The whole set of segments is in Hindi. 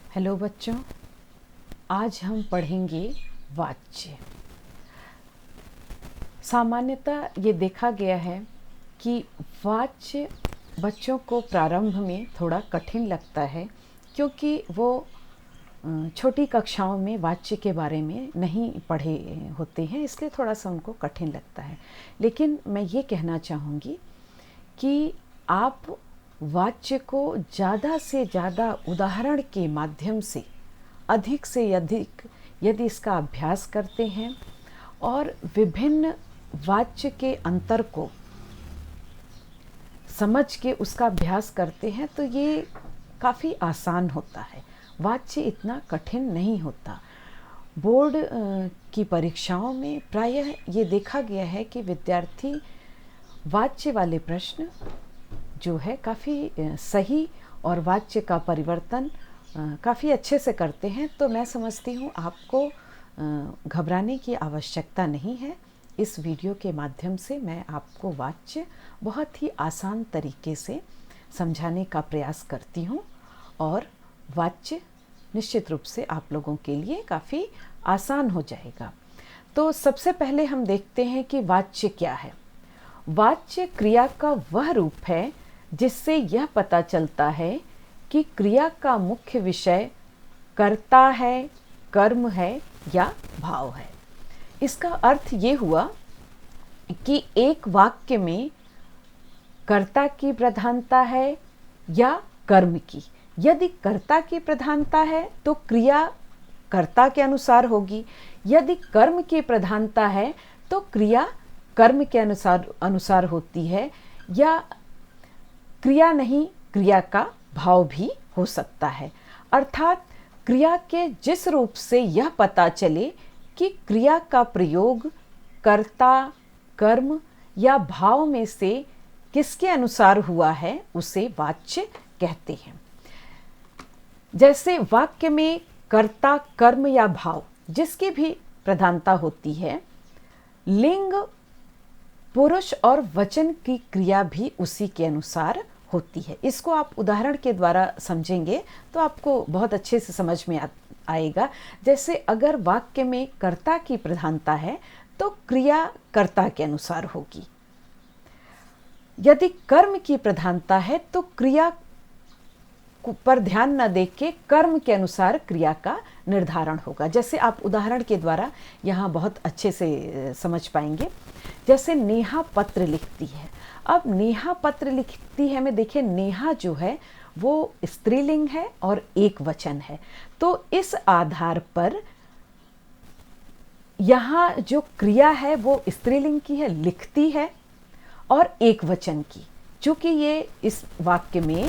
हेलो बच्चों, आज हम पढ़ेंगे वाच्य। सामान्यतः ये देखा गया है कि वाच्य बच्चों को प्रारंभ में थोड़ा कठिन लगता है, क्योंकि वो छोटी कक्षाओं में वाच्य के बारे में नहीं पढ़े होते हैं, इसलिए थोड़ा सा उनको कठिन लगता है। लेकिन मैं ये कहना चाहूँगी कि आप वाच्य को ज़्यादा से ज़्यादा उदाहरण के माध्यम से अधिक यदि इसका अभ्यास करते हैं और विभिन्न वाच्य के अंतर को समझ के उसका अभ्यास करते हैं तो ये काफ़ी आसान होता है। वाच्य इतना कठिन नहीं होता। बोर्ड की परीक्षाओं में प्रायः ये देखा गया है कि विद्यार्थी वाच्य वाले प्रश्न जो है काफ़ी सही और वाच्य का परिवर्तन काफ़ी अच्छे से करते हैं। तो मैं समझती हूँ आपको घबराने की आवश्यकता नहीं है। इस वीडियो के माध्यम से मैं आपको वाच्य बहुत ही आसान तरीके से समझाने का प्रयास करती हूँ और वाच्य निश्चित रूप से आप लोगों के लिए काफ़ी आसान हो जाएगा। तो सबसे पहले हम देखते हैं कि वाच्य क्या है। वाच्य क्रिया का वह रूप है जिससे यह पता चलता है कि क्रिया का मुख्य विषय कर्ता है, कर्म है या भाव है। इसका अर्थ ये हुआ कि एक वाक्य में कर्ता की प्रधानता है या कर्म की। यदि कर्ता की प्रधानता है तो क्रिया कर्ता के अनुसार होगी, यदि कर्म की प्रधानता है तो क्रिया कर्म के अनुसार होती है, या क्रिया नहीं, क्रिया का भाव भी हो सकता है। अर्थात क्रिया के जिस रूप से यह पता चले कि क्रिया का प्रयोग कर्ता, कर्म या भाव में से किसके अनुसार हुआ है उसे वाच्य कहते हैं। जैसे वाक्य में कर्ता, कर्म या भाव जिसकी भी प्रधानता होती है, लिंग, पुरुष और वचन की क्रिया भी उसी के अनुसार होती है। इसको आप उदाहरण के द्वारा समझेंगे तो आपको बहुत अच्छे से समझ में आएगा। जैसे अगर वाक्य में कर्ता की प्रधानता है तो क्रिया कर्ता के अनुसार होगी, यदि कर्म की प्रधानता है तो क्रिया पर ध्यान न देके कर्म के अनुसार क्रिया का निर्धारण होगा। जैसे आप उदाहरण के द्वारा यहाँ बहुत अच्छे से समझ पाएंगे। जैसे नेहा पत्र लिखती है। अब नेहा पत्र लिखती है में देखिए, नेहा जो है वो स्त्रीलिंग है और एक वचन है। तो इस आधार पर यहाँ जो क्रिया है वो स्त्रीलिंग की है, लिखती है, और एक वचन की। चूँकि ये इस वाक्य में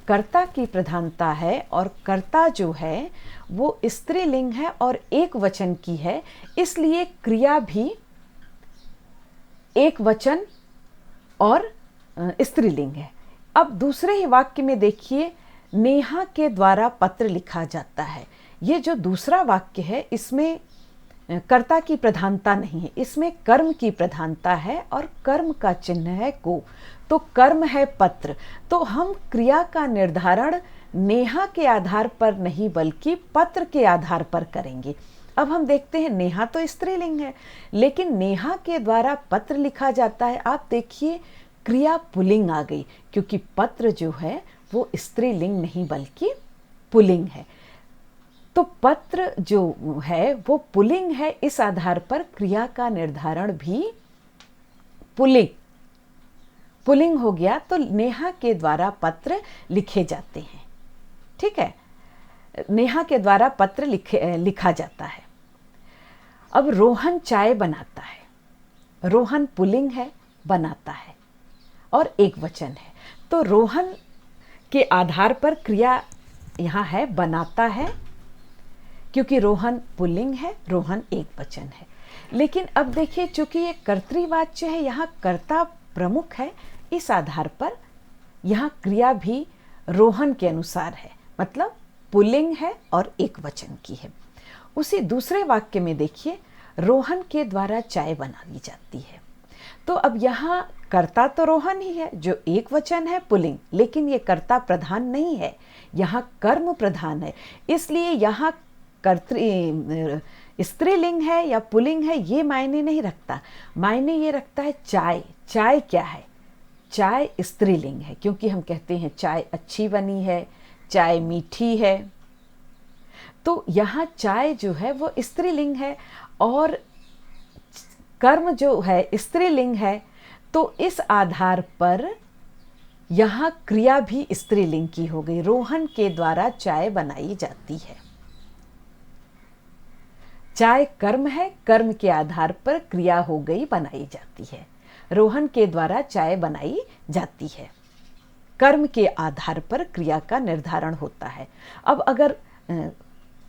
कर्ता की प्रधानता है और कर्ता जो है वो स्त्रीलिंग है और एक वचन की है, इसलिए क्रिया भी एक वचन और स्त्रीलिंग है। अब दूसरे ही वाक्य में देखिए, नेहा के द्वारा पत्र लिखा जाता है। ये जो दूसरा वाक्य है इसमें कर्ता की प्रधानता नहीं है, इसमें कर्म की प्रधानता है और कर्म का चिन्ह है को। तो कर्म है पत्र। तो हम क्रिया का निर्धारण नेहा के आधार पर नहीं बल्कि पत्र के आधार पर करेंगे। अब हम देखते हैं, नेहा तो स्त्रीलिंग है लेकिन नेहा के द्वारा पत्र लिखा जाता है। आप देखिए क्रिया पुल्लिंग आ गई, क्योंकि पत्र जो है वो स्त्रीलिंग नहीं बल्कि पुल्लिंग है। तो पत्र जो है वो पुल्लिंग है, इस आधार पर क्रिया का निर्धारण भी पुल्लिंग हो गया। तो नेहा के द्वारा पत्र लिखे जाते हैं। ठीक है, नेहा के द्वारा पत्र लिखा जाता है। अब रोहन चाय बनाता है। रोहन पुल्लिंग है, बनाता है और एक वचन है। तो रोहन के आधार पर क्रिया यहाँ है बनाता है, क्योंकि रोहन पुल्लिंग है, रोहन एक वचन है। लेकिन अब देखिए, चूंकि ये कर्तृवाच्य है, यहाँ कर्ता प्रमुख है, इस आधार पर यहाँ क्रिया भी रोहन के अनुसार है, मतलब पुल्लिंग है और एक वचन की है। उसी दूसरे वाक्य में देखिए, रोहन के द्वारा चाय बना ली जाती है। तो अब यहाँ कर्ता तो रोहन ही है जो एक वचन है पुल्लिंग, लेकिन ये कर्ता प्रधान नहीं है, यहाँ कर्म प्रधान है। इसलिए यहाँ कर्तृ स्त्रीलिंग है या पुल्लिंग है ये मायने नहीं रखता, मायने ये रखता है चाय। चाय क्या है? चाय स्त्रीलिंग है, क्योंकि हम कहते हैं चाय अच्छी बनी है, चाय मीठी है। तो यहाँ चाय जो है वो स्त्रीलिंग है और कर्म जो है स्त्रीलिंग है, तो इस आधार पर यहाँ क्रिया भी स्त्रीलिंग की हो गई। रोहन के द्वारा चाय बनाई जाती है। चाय कर्म है, कर्म के आधार पर क्रिया हो गई, बनाई जाती है। रोहन के द्वारा चाय बनाई जाती है। कर्म के आधार पर क्रिया का निर्धारण होता है। अब अगर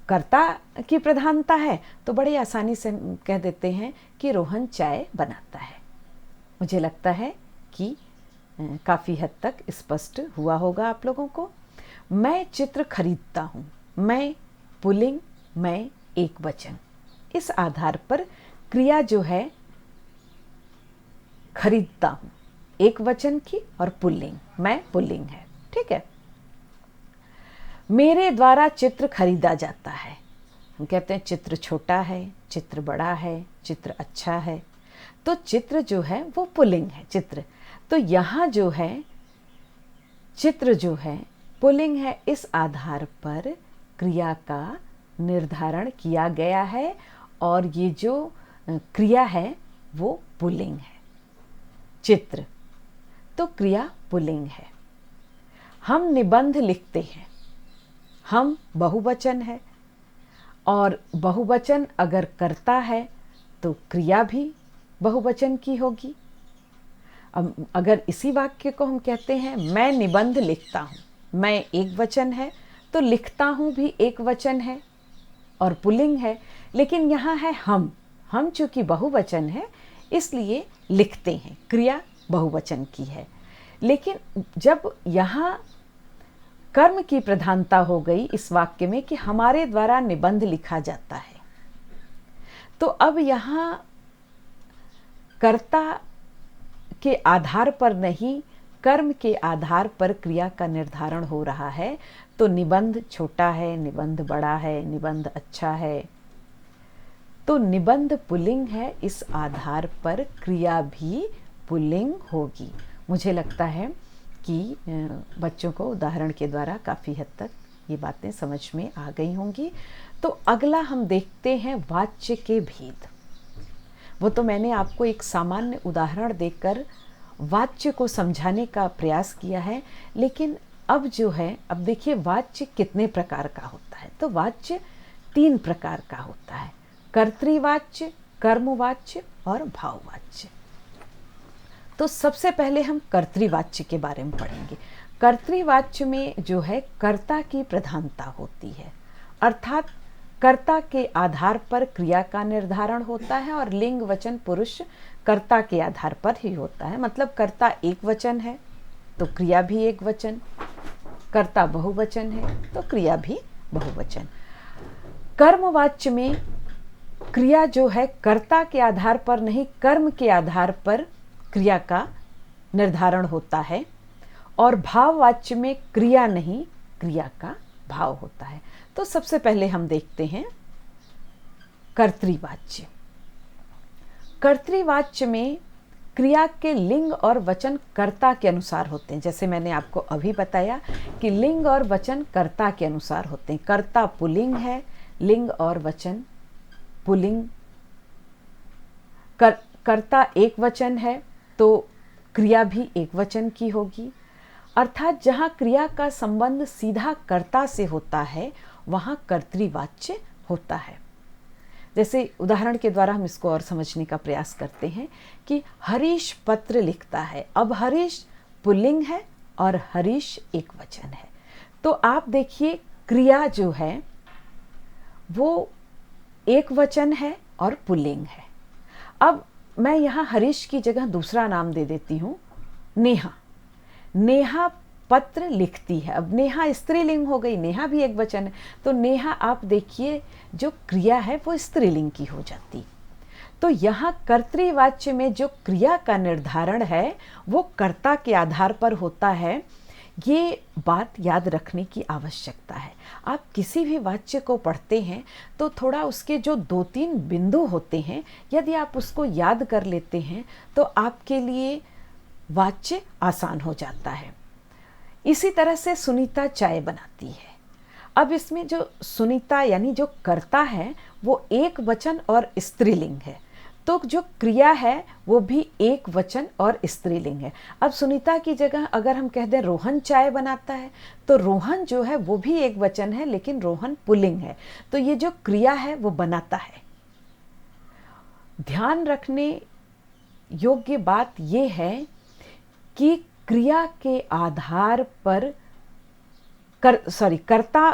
कर्ता की प्रधानता है तो बड़ी आसानी से कह देते हैं कि रोहन चाय बनाता है। मुझे लगता है कि काफ़ी हद तक स्पष्ट हुआ होगा आप लोगों को। मैं चित्र खरीदता हूँ, मैं पुल्लिंग, मैं एक वचन। इस आधार पर क्रिया जो है खरीदता हूँ एक वचन की और पुल्लिंग, मैं पुल्लिंग है, ठीक है। मेरे द्वारा चित्र खरीदा जाता है। हम कहते हैं चित्र छोटा है, चित्र बड़ा है, चित्र अच्छा है। तो चित्र जो है वो पुल्लिंग है, चित्र। तो यहाँ जो है चित्र जो है पुल्लिंग है। इस आधार पर क्रिया का निर्धारण किया गया है और ये जो क्रिया है वो पुल्लिंग है। चित्र तो क्रिया पुल्लिंग है। हम निबंध लिखते हैं, हम बहुवचन है और बहुवचन अगर करता है तो क्रिया भी बहुवचन की होगी। अब अगर इसी वाक्य को हम कहते हैं मैं निबंध लिखता हूँ, मैं एक वचन है तो लिखता हूँ भी एक वचन है और पुल्लिंग है। लेकिन यहाँ है हम चूँकि बहुवचन है इसलिए लिखते हैं, क्रिया बहुवचन की है। लेकिन जब यहाँ कर्म की प्रधानता हो गई इस वाक्य में कि हमारे द्वारा निबंध लिखा जाता है, तो अब यहाँ कर्ता के आधार पर नहीं, कर्म के आधार पर क्रिया का निर्धारण हो रहा है। तो निबंध छोटा है, निबंध बड़ा है, निबंध अच्छा है। तो निबंध पुल्लिंग है, इस आधार पर क्रिया भी पुल्लिंग होगी। मुझे लगता है कि बच्चों को उदाहरण के द्वारा काफ़ी हद तक ये बातें समझ में आ गई होंगी। तो अगला हम देखते हैं वाच्य के भेद। वो तो मैंने आपको एक सामान्य उदाहरण देकर वाच्य को समझाने का प्रयास किया है, लेकिन अब जो है, अब देखिए वाच्य कितने प्रकार का होता है। तो वाच्य 3 प्रकार का होता है, कर्तृवाच्य, कर्मवाच्य और भाववाच्य। तो सबसे पहले हम कर्तृवाच्य के बारे में पढ़ेंगे। कर्तृवाच्य में जो है कर्ता की प्रधानता होती है, अर्थात कर्ता के आधार पर क्रिया का निर्धारण होता है और लिंग वचन पुरुष कर्ता के आधार पर ही होता है। मतलब कर्ता एक वचन है तो क्रिया भी एक वचन, कर्ता बहुवचन है तो क्रिया भी बहुवचन। कर्मवाच्य में क्रिया जो है कर्ता के आधार पर नहीं, कर्म के आधार पर क्रिया का निर्धारण होता है। और भाववाच्य में क्रिया नहीं, क्रिया का भाव होता है। तो सबसे पहले हम देखते हैं कर्तृवाच्य। कर्तृवाच्य में क्रिया के लिंग और वचन कर्ता के अनुसार होते हैं। जैसे मैंने आपको अभी बताया कि लिंग और वचन कर्ता के अनुसार होते हैं। कर्ता पुल्लिंग है, लिंग और वचन पुल्लिंग। कर्ता एक वचन है तो क्रिया भी एक वचन की होगी। अर्थात जहाँ क्रिया का संबंध सीधा कर्ता से होता है वहाँ कर्तृवाच्य होता है। जैसे उदाहरण के द्वारा हम इसको और समझने का प्रयास करते हैं कि हरीश पत्र लिखता है। अब हरीश पुल्लिंग है और हरीश एक वचन है। तो आप देखिए क्रिया जो है वो एक वचन है और पुल्लिंग है। अब मैं यहाँ हरीश की जगह दूसरा नाम दे देती हूँ, नेहा। नेहा पत्र लिखती है। अब नेहा स्त्रीलिंग हो गई, नेहा भी एक वचन है, तो नेहा आप देखिए जो क्रिया है वो स्त्रीलिंग की हो जाती। तो यहाँ कर्तृवाच्य में जो क्रिया का निर्धारण है वो कर्ता के आधार पर होता है। ये बात याद रखने की आवश्यकता है। आप किसी भी वाच्य को पढ़ते हैं तो थोड़ा उसके जो 2-3 बिंदु होते हैं, यदि आप उसको याद कर लेते हैं तो आपके लिए वाच्य आसान हो जाता है। इसी तरह से सुनीता चाय बनाती है। अब इसमें जो सुनीता यानी जो कर्ता है वो एक वचन और स्त्रीलिंग है, तो जो क्रिया है वो भी एक वचन और स्त्रीलिंग है। अब सुनीता की जगह अगर हम कह दें रोहन चाय बनाता है, तो रोहन जो है वो भी एक वचन है लेकिन रोहन पुल्लिंग है, तो ये जो क्रिया है वो बनाता है। ध्यान रखने योग्य बात ये है कि क्रिया के आधार पर कर्ता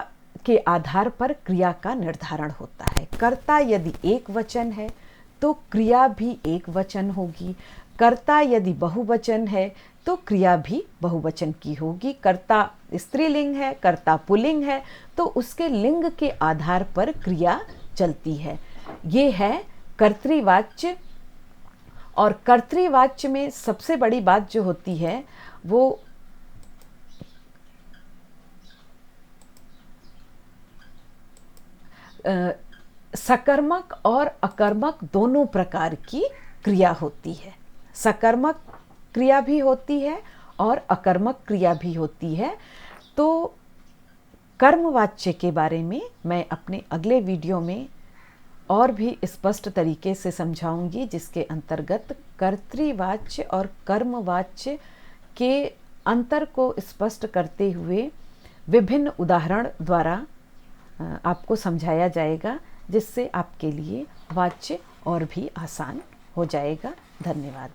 के आधार पर क्रिया का निर्धारण होता है। कर्ता यदि एक वचन है तो क्रिया भी एक वचन होगी। कर्ता यदि बहुवचन है तो क्रिया भी बहुवचन की होगी। कर्ता स्त्रीलिंग है, कर्ता पुल्लिंग है, तो उसके लिंग के आधार पर क्रिया चलती है। ये है कर्तृवाच्य। और कर्तृवाच्य में सबसे बड़ी बात जो होती है वो सकर्मक और अकर्मक दोनों प्रकार की क्रिया होती है। सकर्मक क्रिया भी होती है और अकर्मक क्रिया भी होती है। तो कर्मवाच्य के बारे में मैं अपने अगले वीडियो में और भी स्पष्ट तरीके से समझाऊंगी, जिसके अंतर्गत कर्तृवाच्य और कर्मवाच्य के अंतर को स्पष्ट करते हुए विभिन्न उदाहरण द्वारा आपको समझाया जाएगा, जिससे आपके लिए वाच्य और भी आसान हो जाएगा। धन्यवाद।